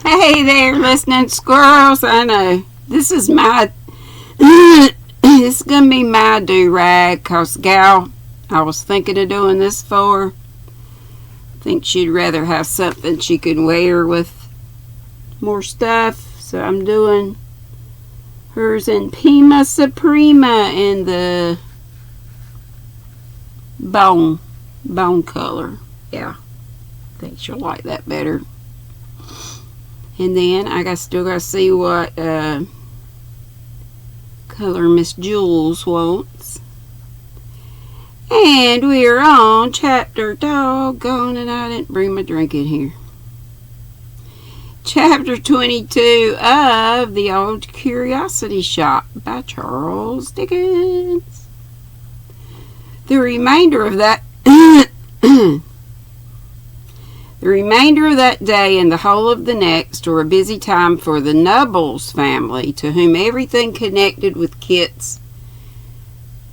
Hey there, listening squirrels. I know this is my this is gonna be my do-rag, cause gal I was thinking of doing this for. I think she'd rather have something she could wear with more stuff, so I'm doing hers in Pima Suprema in the bone color. Yeah, I think she'll like that better. And then I still gotta see what color Miss Jules wants. And we're on chapter, doggone it, I didn't bring my drink in here. Chapter 22 of The Old Curiosity Shop by Charles Dickens. The remainder of that day and the whole of the next were a busy time for the Nubbles family, to whom everything connected with Kit's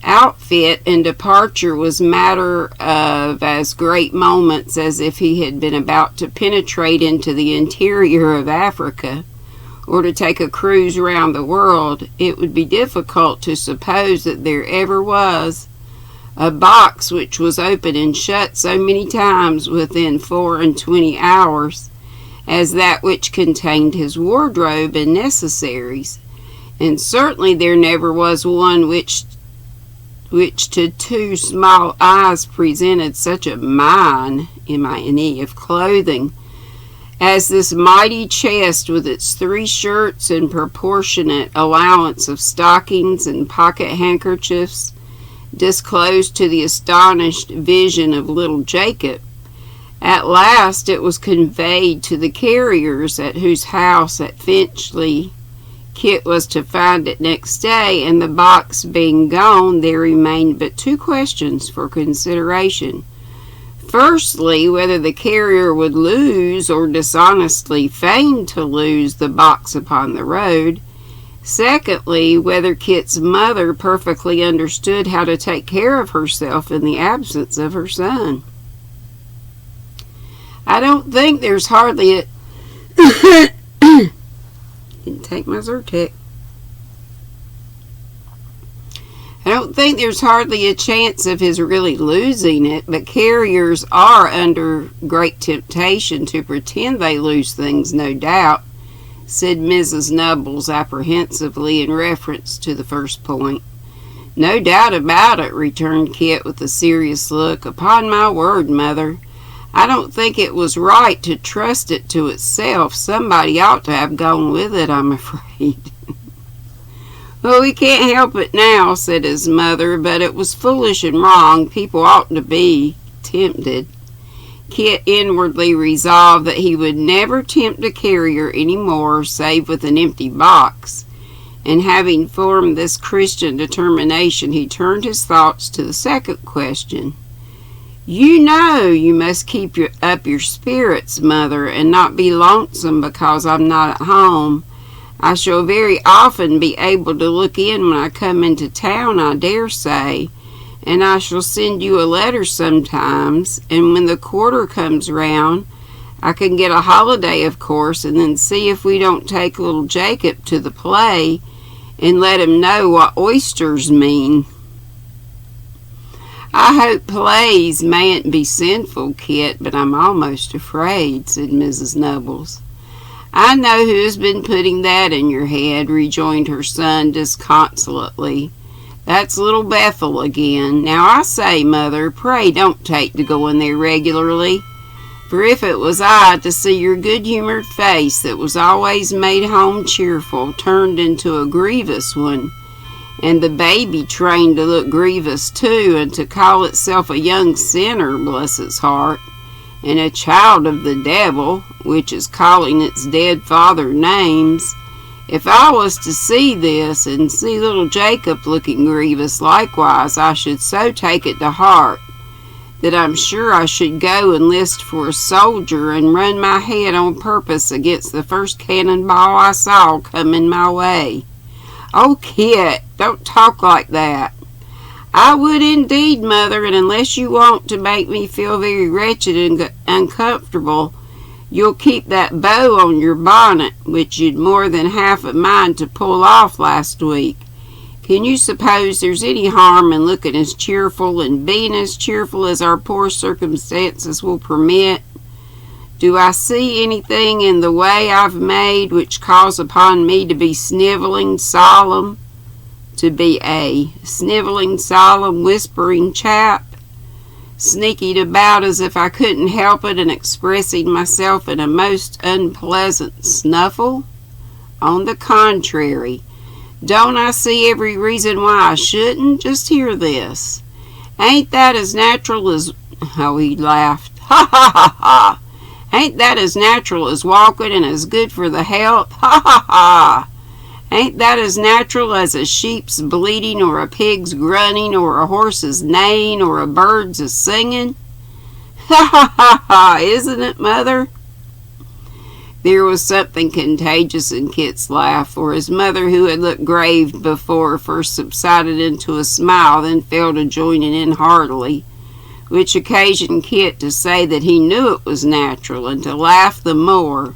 outfit and departure was matter of as great moments as if he had been about to penetrate into the interior of Africa or to take a cruise round the world. It would be difficult to suppose that there ever was a box which was open and shut so many times within 24 hours as that which contained his wardrobe and necessaries, and certainly there never was one which to two small eyes presented such a mine, M-I-N-E, of clothing as this mighty chest with its 3 shirts and proportionate allowance of stockings and pocket handkerchiefs disclosed to the astonished vision of little Jacob. At last it was conveyed to the carriers, at whose house at Finchley Kit was to find it next day, and the box being gone, there remained but 2 questions for consideration. Firstly, whether the carrier would lose, or dishonestly feign to lose, the box upon the road. Secondly, whether Kit's mother perfectly understood how to take care of herself in the absence of her son. I don't think there's hardly a didn't take my Zyrtec. I don't think there's hardly a chance of his really losing it, but carriers are under great temptation to pretend they lose things, no doubt, said Mrs. Nubbles apprehensively in reference to the first point. No doubt about it, returned Kit with a serious look. Upon my word, Mother, I don't think it was right to trust it to itself. Somebody ought to have gone with it, I'm afraid. Well, we can't help it now, said his mother, but it was foolish and wrong. People oughtn't to be tempted. Kit inwardly resolved that he would never tempt a carrier any more, save with an empty box, and having formed this Christian determination, he turned his thoughts to the second question. You know you must keep up your spirits, Mother, and not be lonesome because I'm not at home. I shall very often be able to look in when I come into town, I dare say, and I shall send you a letter sometimes, and when the quarter comes round, I can get a holiday, of course, and then see if we don't take little Jacob to the play and let him know what oysters mean. I hope plays mayn't be sinful, Kit, but I'm almost afraid, said Mrs. Nubbles. I know who has been putting that in your head, rejoined her son disconsolately. That's little Bethel again. Now I say, Mother, pray don't take to going there regularly, for if it was I to see your good-humoured face that was always made home cheerful turned into a grievous one, and the baby trained to look grievous too, and to call itself a young sinner, bless its heart, and a child of the devil, which is calling its dead father names, if I was to see this, and see little Jacob looking grievous likewise, I should so take it to heart that I'm sure I should go enlist for a soldier and run my head on purpose against the first cannonball I saw coming my way. Oh, Kit, don't talk like that. I would indeed, Mother, and unless you want to make me feel very wretched and uncomfortable, You'll keep that bow on your bonnet, which you'd more than half a mind to pull off last week. Can you suppose there's any harm in looking as cheerful and being as cheerful as our poor circumstances will permit? Do I see anything in the way I've made which calls upon me to be sniveling solemn, to be a sniveling solemn whispering chap, sneaking about as if I couldn't help it and expressing myself in a most unpleasant snuffle? On the contrary, don't I see every reason why I shouldn't? Just hear this. Ain't that as natural as... Oh, he laughed. Ha ha ha ha! Ain't that as natural as walking and as good for the health? Ha ha ha! Ain't that as natural as a sheep's bleating or a pig's grunting or a horse's neighing or a bird's singing? Ha ha ha ha! Isn't it, Mother? There was something contagious in Kit's laugh, for his mother, who had looked grave before, first subsided into a smile, then fell to joining in heartily, which occasioned Kit to say that he knew it was natural, and to laugh the more.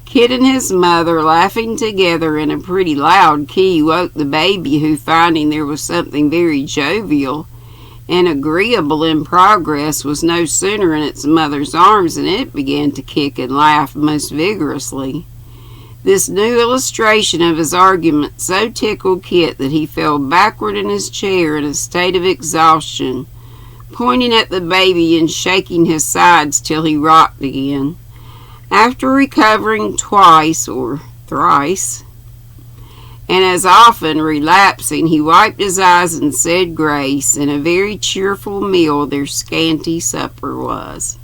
Kit and his mother, laughing together in a pretty loud key, woke the baby, who, finding there was something very jovial and agreeable in progress, was no sooner in its mother's arms than it began to kick and laugh most vigorously. This new illustration of his argument so tickled Kit that he fell backward in his chair in a state of exhaustion, pointing at the baby and shaking his sides till he rocked again. After recovering twice or thrice, and as often relapsing, he wiped his eyes and said grace, and a very cheerful meal their scanty supper was.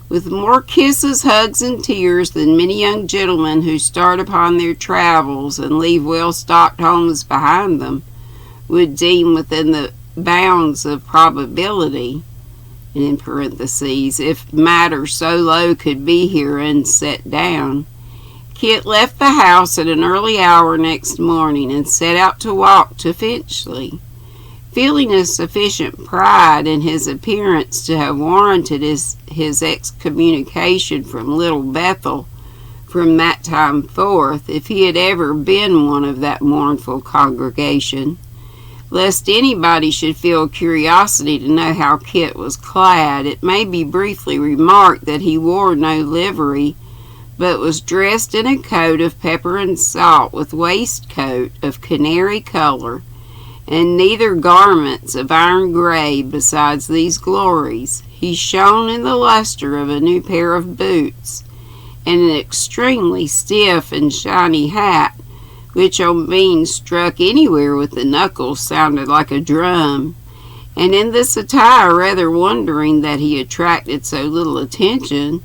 With more kisses, hugs, and tears than many young gentlemen who start upon their travels and leave well-stocked homes behind them would deem within the bounds of probability, and in parentheses, if matter so low could be herein set down, Kit left the house at an early hour next morning and set out to walk to Finchley, feeling a sufficient pride in his appearance to have warranted his excommunication from Little Bethel from that time forth, if he had ever been one of that mournful congregation. Lest anybody should feel curiosity to know how Kit was clad, it may be briefly remarked that he wore no livery, but was dressed in a coat of pepper and salt, with waistcoat of canary color, and neither garments of iron gray. Besides these glories, he shone in the luster of a new pair of boots, and an extremely stiff and shiny hat, which on being struck anywhere with the knuckles sounded like a drum. And in this attire, rather wondering that he attracted so little attention,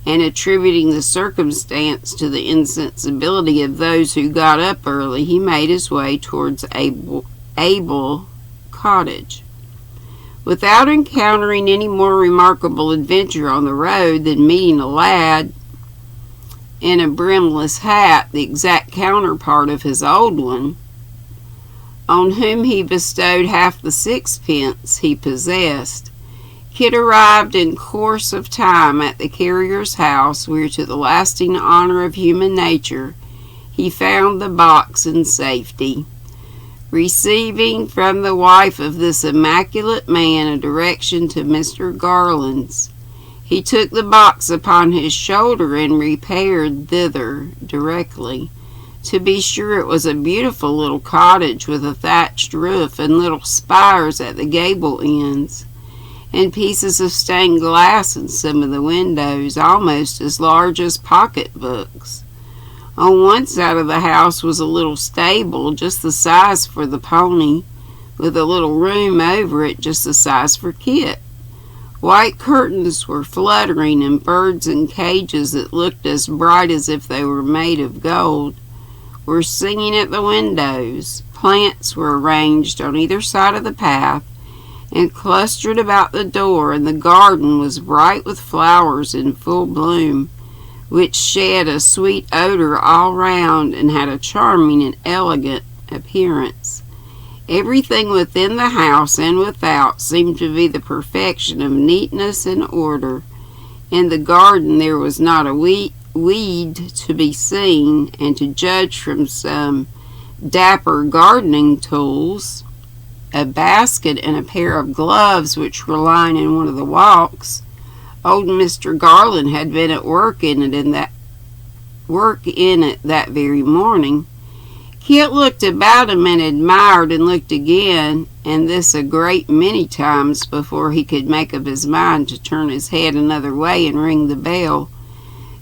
and attributing the circumstance to the insensibility of those who got up early, he made his way towards Abel Cottage. Without encountering any more remarkable adventure on the road than meeting a lad in a brimless hat, the exact counterpart of his old one, on whom he bestowed half the sixpence he possessed, Kit arrived in course of time at the carrier's house, where, to the lasting honor of human nature, he found the box in safety. Receiving from the wife of this immaculate man a direction to Mr. Garland's, he took the box upon his shoulder and repaired thither directly. To be sure, it was a beautiful little cottage with a thatched roof and little spires at the gable ends, and pieces of stained glass in some of the windows, almost as large as pocketbooks. On one side of the house was a little stable, just the size for the pony, with a little room over it, just the size for Kit. White curtains were fluttering, and birds in cages that looked as bright as if they were made of gold were singing at the windows. Plants were arranged on either side of the path, and clustered about the door, and the garden was bright with flowers in full bloom, which shed a sweet odor all round, and had a charming and elegant appearance. Everything within the house and without seemed to be the perfection of neatness and order. In the garden there was not a weed to be seen, and to judge from some dapper gardening tools, a basket, and a pair of gloves which were lying in one of the walks, old Mr. Garland had been at work in it that very morning. Kit looked about him and admired and looked again, and this a great many times before he could make up his mind to turn his head another way and ring the bell.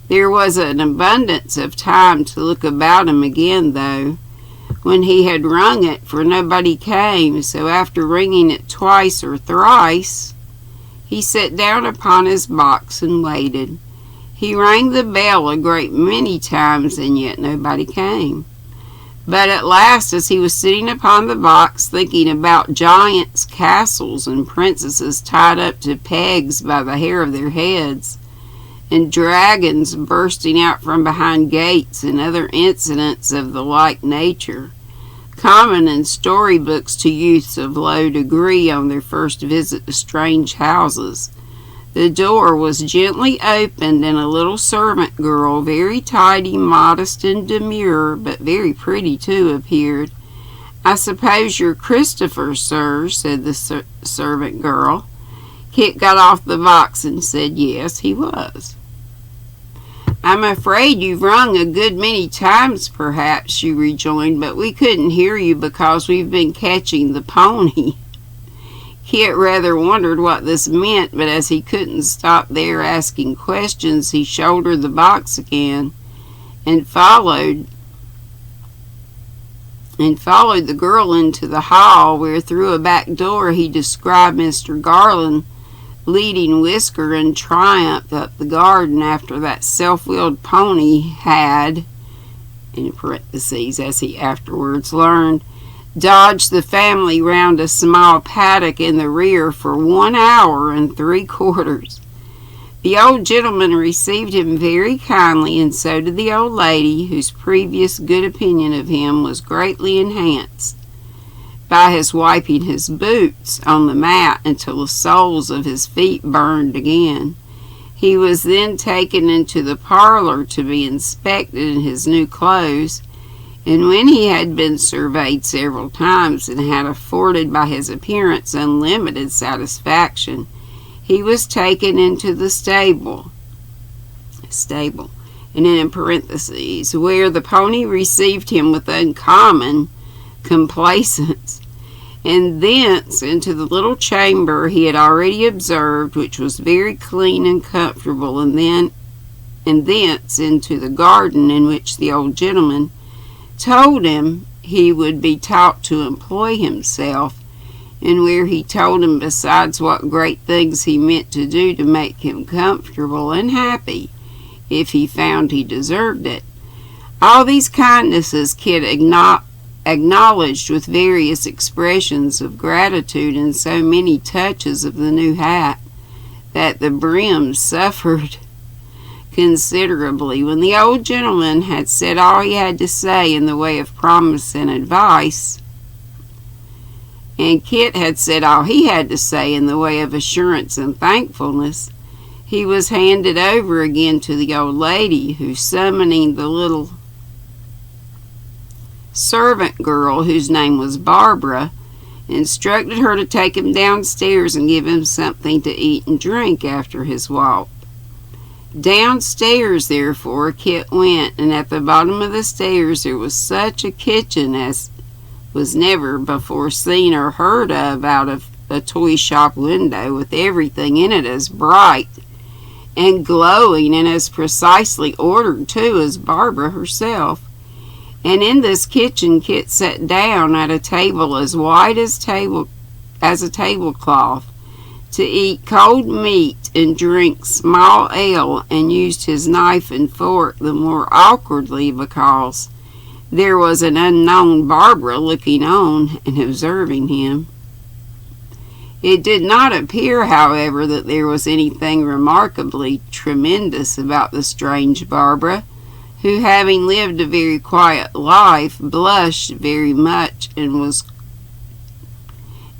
There was an abundance of time to look about him again, though, when he had rung it, for nobody came, so after ringing it twice or thrice, he sat down upon his box and waited. He rang the bell a great many times, and yet nobody came. But at last, as he was sitting upon the box, thinking about giants' castles and princesses tied up to pegs by the hair of their heads, and dragons bursting out from behind gates, and other incidents of the like nature, common in storybooks to youths of low degree on their first visit to strange houses, the door was gently opened, and a little servant girl, very tidy, modest, and demure, but very pretty too, appeared. "I suppose you're Christopher, sir," said the servant girl. Kit got off the box and said yes, he was. "I'm afraid you've rung a good many times, perhaps," she rejoined, "but we couldn't hear you because we've been catching the pony." Kit rather wondered what this meant, but as he couldn't stop there asking questions, he shouldered the box again and followed the girl into the hall, where through a back door he described Mr. Garland leading Whisker in triumph up the garden after that self-willed pony had, in parentheses, as he afterwards learned, dodged the family round a small paddock in the rear for 1 hour and 3/4. The old gentleman received him very kindly, and so did the old lady, whose previous good opinion of him was greatly enhanced by his wiping his boots on the mat until the soles of his feet burned again. He was then taken into the parlor to be inspected in his new clothes, and when he had been surveyed several times and had afforded by his appearance unlimited satisfaction, he was taken into the stable, and in parentheses, where the pony received him with uncommon complaisance, and thence into the little chamber he had already observed, which was very clean and comfortable, and thence into the garden, in which the old gentleman told him he would be taught to employ himself, and where he told him besides what great things he meant to do to make him comfortable and happy, if he found he deserved it. All these kindnesses Kit acknowledged with various expressions of gratitude and so many touches of the new hat that the brim suffered considerably. When the old gentleman had said all he had to say in the way of promise and advice, and Kit had said all he had to say in the way of assurance and thankfulness, he was handed over again to the old lady, who, summoning the little servant girl, whose name was Barbara, instructed her to take him downstairs and give him something to eat and drink after his walk. Downstairs, therefore, Kit went, and at the bottom of the stairs there was such a kitchen as was never before seen or heard of out of a toy shop window, with everything in it as bright and glowing and as precisely ordered, too, as Barbara herself. And in this kitchen Kit sat down at a table as white as a tablecloth, to eat cold meat and drink small ale, and used his knife and fork the more awkwardly because there was an unknown Barbara looking on and observing him. It did not appear, however, that there was anything remarkably tremendous about the strange Barbara, who, having lived a very quiet life, blushed very much, and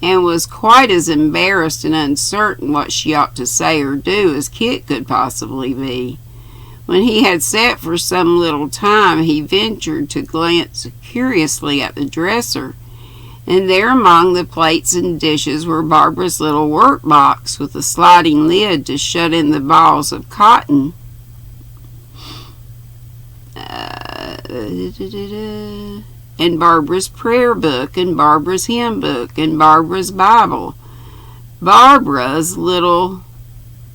and was quite as embarrassed and uncertain what she ought to say or do as Kit could possibly be. When he had sat for some little time, he ventured to glance curiously at the dresser, and there among the plates and dishes were Barbara's little work-box with a sliding lid to shut in the balls of cotton. And Barbara's prayer book, and Barbara's hymn book, and Barbara's Bible. Barbara's little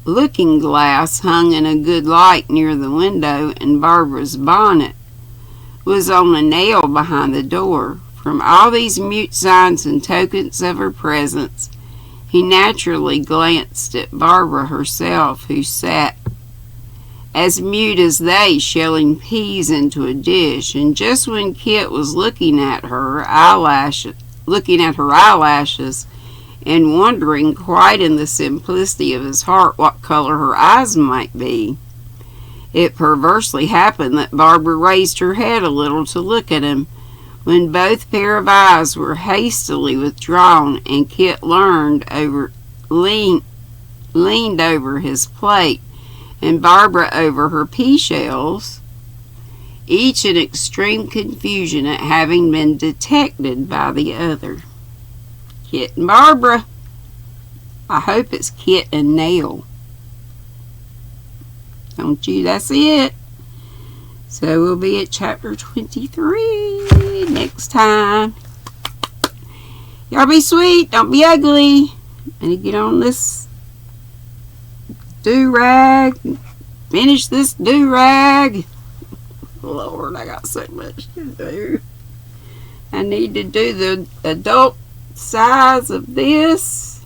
looking glass hung in a good light near the window, and Barbara's bonnet was on a nail behind the door. From all these mute signs and tokens of her presence, he naturally glanced at Barbara herself, who sat as mute as they, shelling peas into a dish. And just when Kit was looking at her eyelashes, and wondering, quite in the simplicity of his heart, what color her eyes might be, it perversely happened that Barbara raised her head a little to look at him, when both pair of eyes were hastily withdrawn, and Kit leaned over his plate, and Barbara over her pea shells, each in extreme confusion at having been detected by the other. Kit and Barbara. I hope it's Kit and Nell. Don't you? That's it. So we'll be at chapter 23 next time. Y'all be sweet. Don't be ugly. And get on this do-rag. Finish this do-rag. Lord, I got so much to do. I need to do the adult size of this,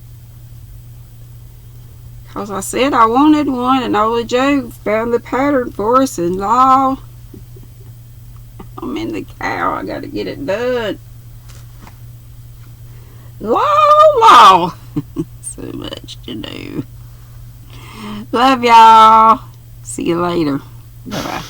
because I said I wanted one, and Ola Joe found the pattern for us, and law, I'm in the cow. I gotta get it done. Law. So much to do. Love y'all. See you later. Bye bye.